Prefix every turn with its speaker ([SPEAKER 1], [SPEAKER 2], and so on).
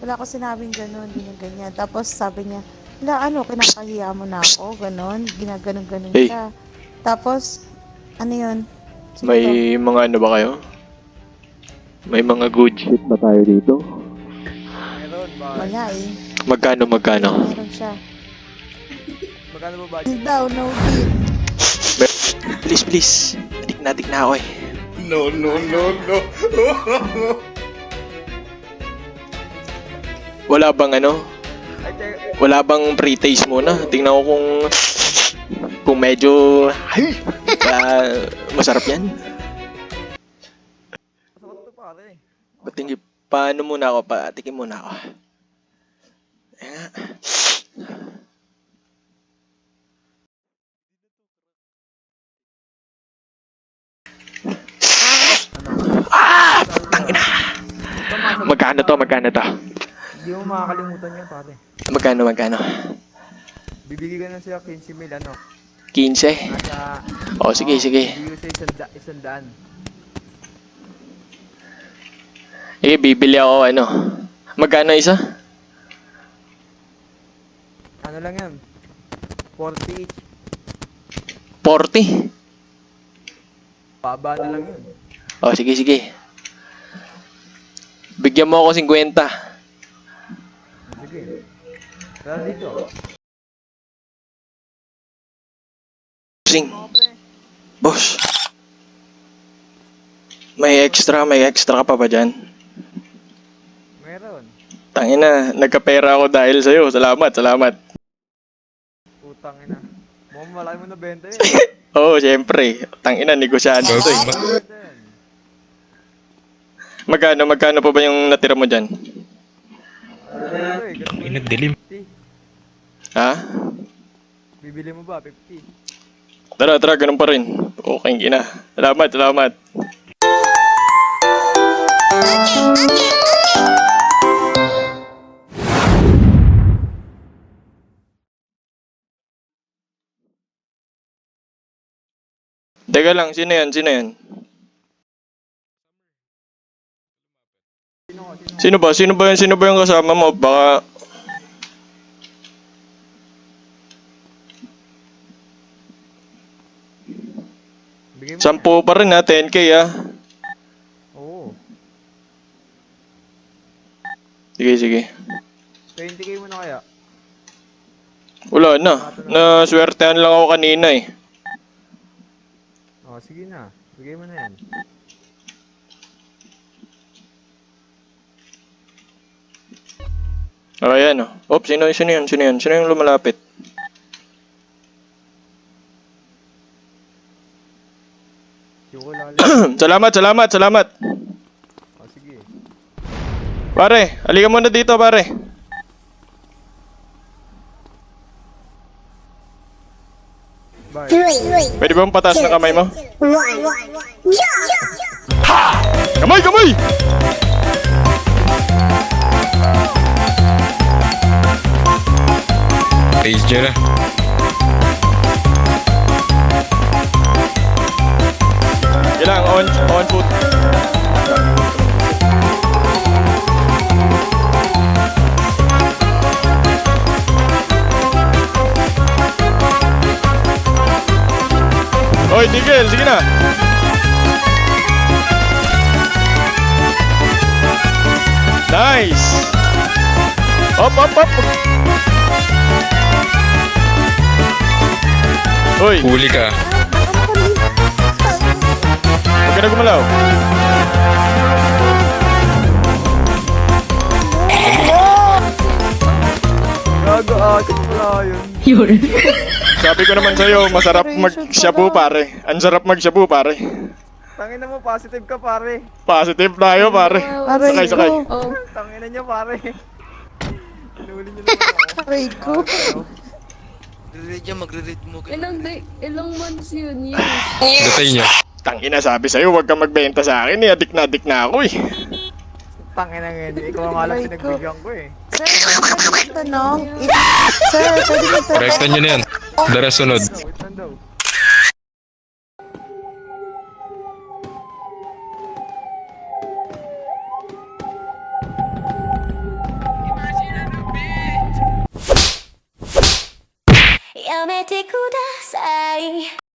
[SPEAKER 1] Wala ko sinabing ganun, ganyan. Tapos sabi niya, wala ano, kinakahiya mo na ako, ganun. Ginaganon-ganon
[SPEAKER 2] Hey,
[SPEAKER 1] siya. Tapos, ano yun? Sino to?
[SPEAKER 2] may mga ano ba kayo? May mga good shit ba tayo dito?
[SPEAKER 3] Meron ba?
[SPEAKER 1] Wala eh.
[SPEAKER 2] Magkano?
[SPEAKER 1] Meron siya.
[SPEAKER 3] Magkano ba budget?
[SPEAKER 1] Deal daw, no deal.
[SPEAKER 2] Please. Adik na ako eh.
[SPEAKER 4] No.
[SPEAKER 2] Wala bang ano?
[SPEAKER 3] Ay, teka.
[SPEAKER 2] Wala bang pre-taste muna? Tingnan ko kung medyo masarap yan.
[SPEAKER 3] Masarap to pare.
[SPEAKER 2] Ba't paano muna ako? Patikim muna ako. Ayan. Tangina. Magkano to?
[SPEAKER 3] Hindi mo makakalimutan yan pare.
[SPEAKER 2] Magkano?
[SPEAKER 3] Bibigyan ka na siya 15,000 ano.
[SPEAKER 2] 15?
[SPEAKER 3] Nasa...
[SPEAKER 2] Oh, sige.
[SPEAKER 3] Bibigyan ko siya isang daan.
[SPEAKER 2] Bibili ako ano. Magkano isa?
[SPEAKER 3] Ano lang yan? 40 each.
[SPEAKER 2] 40?
[SPEAKER 3] Baba na lang yun.
[SPEAKER 2] Oh, sige. Bigyan mo ako 50.
[SPEAKER 3] Sige. Tara dito.
[SPEAKER 2] Sing.
[SPEAKER 3] Mga pre.
[SPEAKER 2] Boss. May extra ka pa ba dyan?
[SPEAKER 3] Meron.
[SPEAKER 2] Tangina, nagkapera ako dahil sa'yo. Salamat.
[SPEAKER 3] Utang ina. Mukhang malaki mo na benta yun.
[SPEAKER 2] Oo, syempre. Tangina, negosyante to eh.
[SPEAKER 3] Benta yan.
[SPEAKER 2] Magkano pa ba yung natira mo dyan?
[SPEAKER 3] Inagdilim.
[SPEAKER 2] Ha?
[SPEAKER 3] Bibili mo ba? 50.
[SPEAKER 2] Tara, ganun pa rin. Okay, gina. Salamat. Teka lang, sino yan? Sino ba yung kasama mo? Baka...
[SPEAKER 3] Bigay mo.
[SPEAKER 2] 10 pa rin ha, 10k ha.
[SPEAKER 3] Oo.
[SPEAKER 2] Sige.
[SPEAKER 3] 20k mo na kaya?
[SPEAKER 2] Wala na. Naswertehan lang ako kanina eh.
[SPEAKER 3] Oh, sige na. Bigay mo na yan.
[SPEAKER 2] Oh, ayan oh. Oops, sino yun? Sino yung lumalapit?
[SPEAKER 3] Siyoko lalim.
[SPEAKER 2] Salamat.
[SPEAKER 3] Oh, sige.
[SPEAKER 2] Pare, halika muna dito pare.
[SPEAKER 3] Bye.
[SPEAKER 2] Pwede ba pataas na kamay mo? Kamay!
[SPEAKER 4] Face nyo na.
[SPEAKER 2] Kailang on foot. Hoy, Tigil, sige na. Nice. Up. Hoy,
[SPEAKER 4] Huli ka.
[SPEAKER 2] huwag ka na gumalaw.
[SPEAKER 3] Gago, akin pala yun.
[SPEAKER 2] Sabi ko naman sa'yo, masarap mag-shabu pare. Ang sarap mag-shabu pare.
[SPEAKER 3] Tangina mo, positive ka pare.
[SPEAKER 2] Positive tayo pare.
[SPEAKER 1] Aray
[SPEAKER 2] Sakay.
[SPEAKER 1] ko.
[SPEAKER 5] Oh,
[SPEAKER 3] Tangina niya pare. Inuuli niyo naman ako.
[SPEAKER 1] Aray ko.
[SPEAKER 4] Magre-rate mo.
[SPEAKER 5] ilang months yun.
[SPEAKER 4] Datay niya.
[SPEAKER 2] Tangina, sabi sa'yo, huwag kang magbenta sa akin eh. Adik na ako eh.
[SPEAKER 3] Tangina ngayon. Ikaw ang alam
[SPEAKER 1] Aray ko.
[SPEAKER 3] pinagbigyan ko eh.
[SPEAKER 1] Sir, pwede mo tanong? Sir, pwede mo tanong?
[SPEAKER 4] Rektan nyo na yan. Dara sunod.
[SPEAKER 3] Wait lang daw.
[SPEAKER 6] やめてください